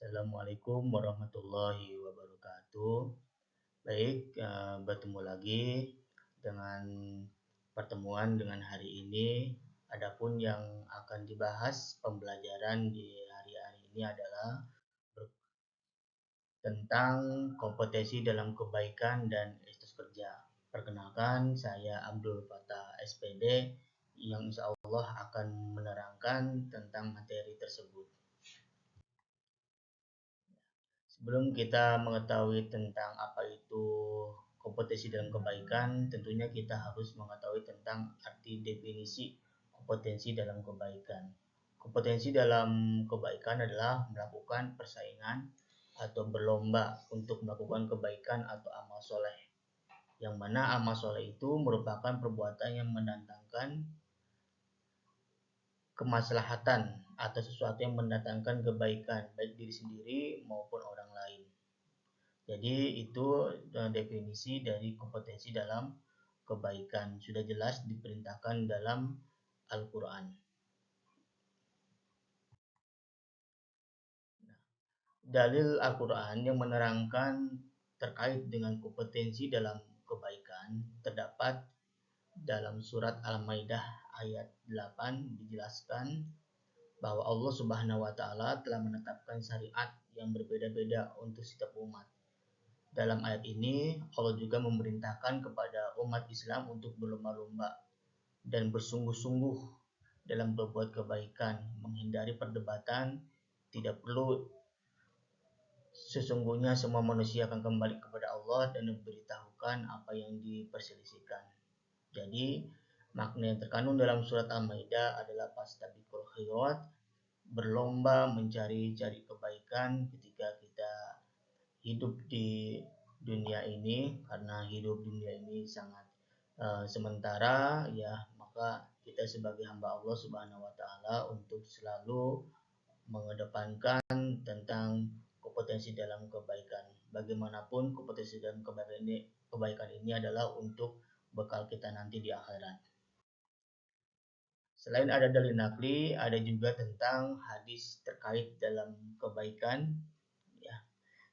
Assalamualaikum warahmatullahi wabarakatuh. Baik, bertemu lagi dengan pertemuan dengan hari ini. Adapun yang akan dibahas pembelajaran di hari-hari ini adalah tentang kompetensi dalam kebaikan dan etos kerja. Perkenalkan, saya Abdul Fattah SPD yang insya Allah akan menerangkan tentang materi tersebut. Sebelum kita mengetahui tentang apa itu kompetensi dalam kebaikan, tentunya kita harus mengetahui tentang arti definisi kompetensi dalam kebaikan. Kompetensi dalam kebaikan adalah melakukan persaingan atau berlomba untuk melakukan kebaikan atau amal soleh. Yang mana amal soleh itu merupakan perbuatan yang mendatangkan kemaslahatan atau sesuatu yang mendatangkan kebaikan baik diri sendiri maupun orang lain. Jadi itu definisi dari kompetensi dalam kebaikan. Sudah jelas diperintahkan dalam Al-Quran. Dalil Al-Quran yang menerangkan terkait dengan kompetensi dalam kebaikan terdapat dalam surat Al-Maidah ayat 8 dijelaskan bahwa Allah Subhanahu wa taala telah menetapkan syariat yang berbeda-beda untuk setiap umat. Dalam ayat ini, Allah juga memerintahkan kepada umat Islam untuk berlomba-lomba dan bersungguh-sungguh dalam berbuat kebaikan, menghindari perdebatan. Tidak perlu, sesungguhnya semua manusia akan kembali kepada Allah dan memberitahukan apa yang diperselisihkan. Jadi, makna yang terkandung dalam surat Al-Maidah adalah fastabiqul khairat, berlomba mencari-cari kebaikan ketika kita hidup di dunia ini, karena hidup dunia ini sangat sementara ya, maka kita sebagai hamba Allah Subhanahu wa taala untuk selalu mengedepankan tentang kompetensi dalam kebaikan. Bagaimanapun kompetensi dalam kebaikan ini adalah untuk bekal kita nanti di akhirat. Selain ada dalil nakli, ada juga tentang hadis terkait dalam kebaikan. Ya,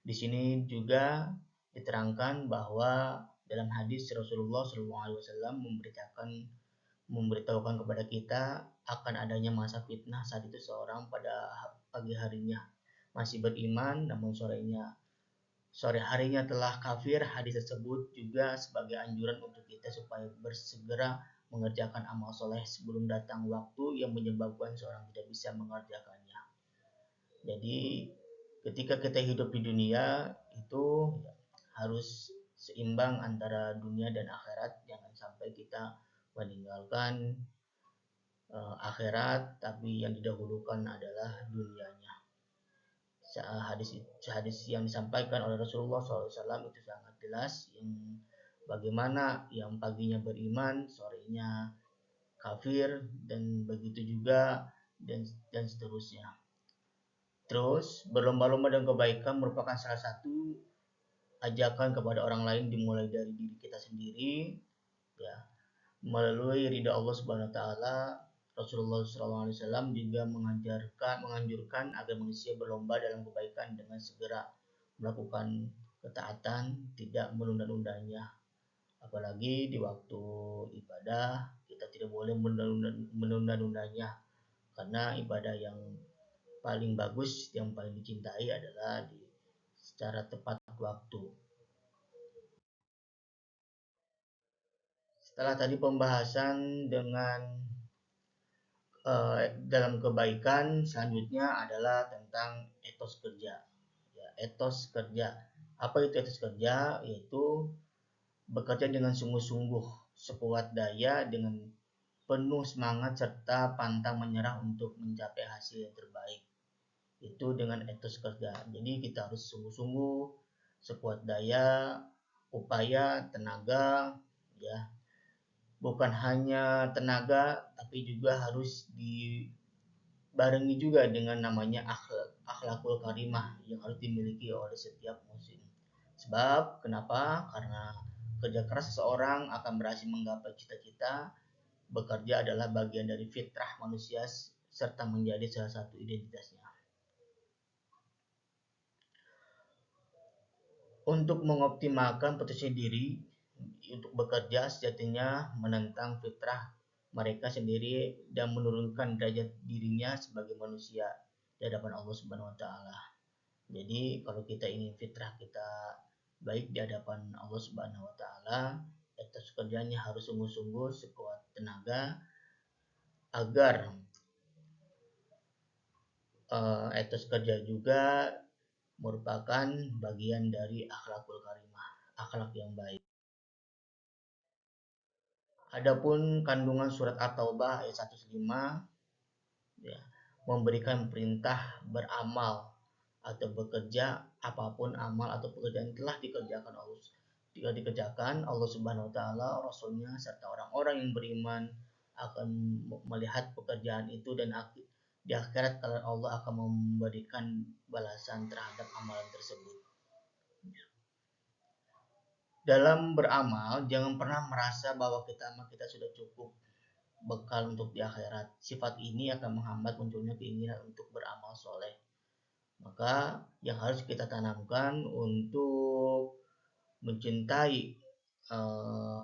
di sini juga diterangkan bahwa dalam hadis Rasulullah SAW memberitahukan kepada kita akan adanya masa fitnah saat itu seorang pada pagi harinya masih beriman, namun sore harinya telah kafir. Hadis tersebut juga sebagai anjuran untuk kita supaya bersegera mengerjakan amal soleh sebelum datang waktu yang menyebabkan seorang tidak bisa mengerjakannya. Jadi ketika kita hidup di dunia itu harus seimbang antara dunia dan akhirat. Jangan sampai kita meninggalkan akhirat tapi yang didahulukan adalah dunianya. Hadis yang disampaikan oleh Rasulullah SAW itu sangat jelas, yang bagaimana yang paginya beriman, sorenya kafir, dan begitu juga dan seterusnya. Terus berlomba-lomba dan kebaikan merupakan salah satu ajakan kepada orang lain, dimulai dari diri kita sendiri ya, melalui ridha Allah Subhanahu wa taala. Rasulullah SAW juga menganjurkan agar manusia berlomba dalam kebaikan dengan segera melakukan ketaatan, tidak menunda-nundanya. Apalagi di waktu ibadah, kita tidak boleh menunda-nundanya, karena ibadah yang paling bagus, yang paling dicintai adalah secara tepat waktu. Setelah tadi pembahasan dengan dalam kebaikan, selanjutnya adalah tentang etos kerja. Ya, etos kerja. Apa itu etos kerja? Yaitu bekerja dengan sungguh-sungguh, sekuat daya, dengan penuh semangat serta pantang menyerah untuk mencapai hasil yang terbaik. Itu dengan etos kerja. Jadi kita harus sungguh-sungguh, sekuat daya, upaya, tenaga, ya. Bukan hanya tenaga, tapi juga harus dibarengi juga dengan namanya akhlakul karimah yang harus dimiliki oleh setiap muslim. Sebab kenapa? Karena kerja keras seseorang akan berhasil menggapai cita-cita. Bekerja adalah bagian dari fitrah manusia serta menjadi salah satu identitasnya. Untuk mengoptimalkan potensi diri untuk bekerja sejatinya menentang fitrah mereka sendiri dan menurunkan derajat dirinya sebagai manusia di hadapan Allah Subhanahu wa taala. Jadi kalau kita ingin fitrah kita baik di hadapan Allah Subhanahu wa taala, etos kerjanya harus sungguh-sungguh sekuat tenaga agar etos kerja juga merupakan bagian dari akhlakul karimah, akhlak yang baik. Adapun kandungan surat At-Taubah ayat 105 ya, memberikan perintah beramal atau bekerja apapun amal atau pekerjaan yang telah dikerjakan Allah Subhanahu wa taala, Rasulnya serta orang-orang yang beriman akan melihat pekerjaan itu dan di akhirat Allah akan memberikan balasan terhadap amalan tersebut. Dalam beramal, jangan pernah merasa bahwa kita sudah cukup bekal untuk di akhirat. Sifat ini akan menghambat munculnya keinginan untuk beramal soleh. Maka yang harus kita tanamkan untuk mencintai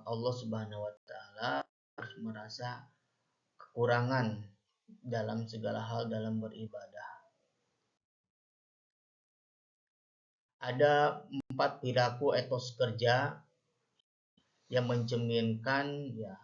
Allah Subhanahu wa taala, harus merasa kekurangan dalam segala hal dalam beribadah. Ada 4 perilaku etos kerja yang mencerminkan ya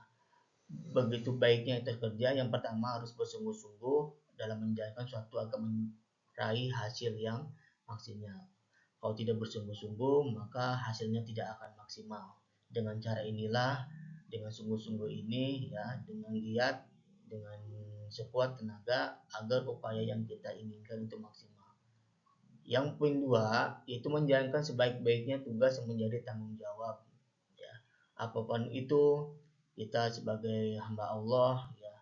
begitu baiknya etos kerja. Yang pertama harus bersungguh-sungguh dalam menjalankan suatu agar meraih hasil yang maksimal. Kalau tidak bersungguh-sungguh maka hasilnya tidak akan maksimal. Dengan cara inilah, dengan sungguh-sungguh ini ya, dengan giat, dengan sekuat tenaga agar upaya yang kita inginkan itu maksimal. Yang poin 2 itu menjalankan sebaik-baiknya tugas yang menjadi tanggung jawab ya. Apapun itu kita sebagai hamba Allah ya,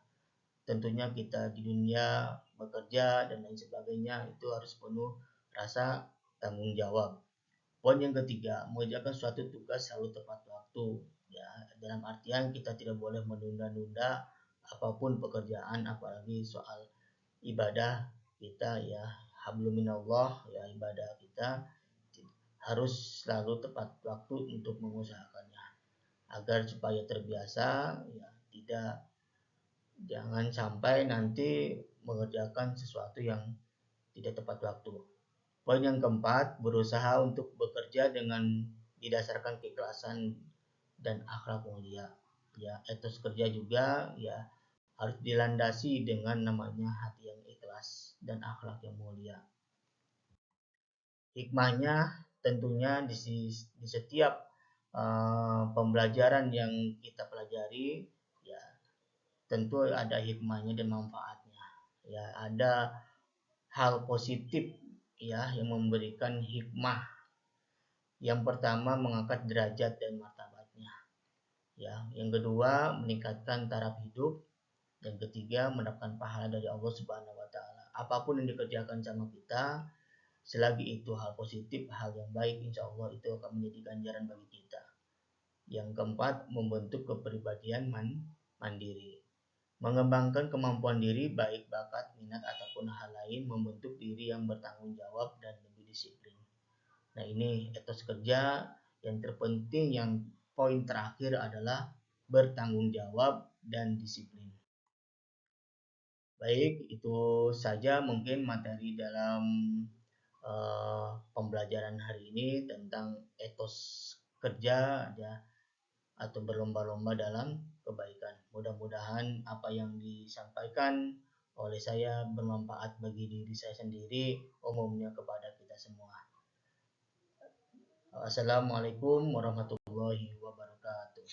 tentunya kita di dunia bekerja dan lain sebagainya itu harus penuh rasa tanggung jawab. Poin yang ketiga, mengerjakan suatu tugas selalu tepat waktu ya, dalam artian kita tidak boleh menunda-nunda apapun pekerjaan, apalagi soal ibadah kita ya, hablum minallah ya, ibadah kita harus selalu tepat waktu untuk mengusahakannya agar supaya terbiasa ya, jangan sampai nanti mengerjakan sesuatu yang tidak tepat waktu. Poin yang keempat, berusaha untuk bekerja dengan didasarkan keikhlasan dan akhlak mulia. Ya, etos kerja juga ya harus dilandasi dengan namanya hati yang ikhlas dan akhlak yang mulia. Hikmahnya tentunya di setiap pembelajaran yang kita pelajari ya tentu ada hikmahnya dan manfaatnya. Ya, ada hal positif ya yang memberikan hikmah. Yang pertama mengangkat derajat dan martabatnya. Ya, yang kedua meningkatkan taraf hidup. Yang ketiga mendapatkan pahala dari Allah Subhanahu wa taala. Apapun yang dikerjakan sama kita, selagi itu hal positif, hal yang baik, insya Allah itu akan menjadi ganjaran bagi kita. Yang keempat, membentuk kepribadian mandiri. Mengembangkan kemampuan diri, baik bakat, minat, ataupun hal lain, membentuk diri yang bertanggung jawab dan lebih disiplin. Nah, ini etos kerja yang terpenting, yang poin terakhir adalah bertanggung jawab dan disiplin. Baik, itu saja mungkin materi dalam pembelajaran hari ini tentang etos kerja ya, atau berlomba-lomba dalam kebaikan. Mudah-mudahan apa yang disampaikan oleh saya bermanfaat bagi diri saya sendiri, umumnya kepada kita semua. Assalamualaikum warahmatullahi wabarakatuh.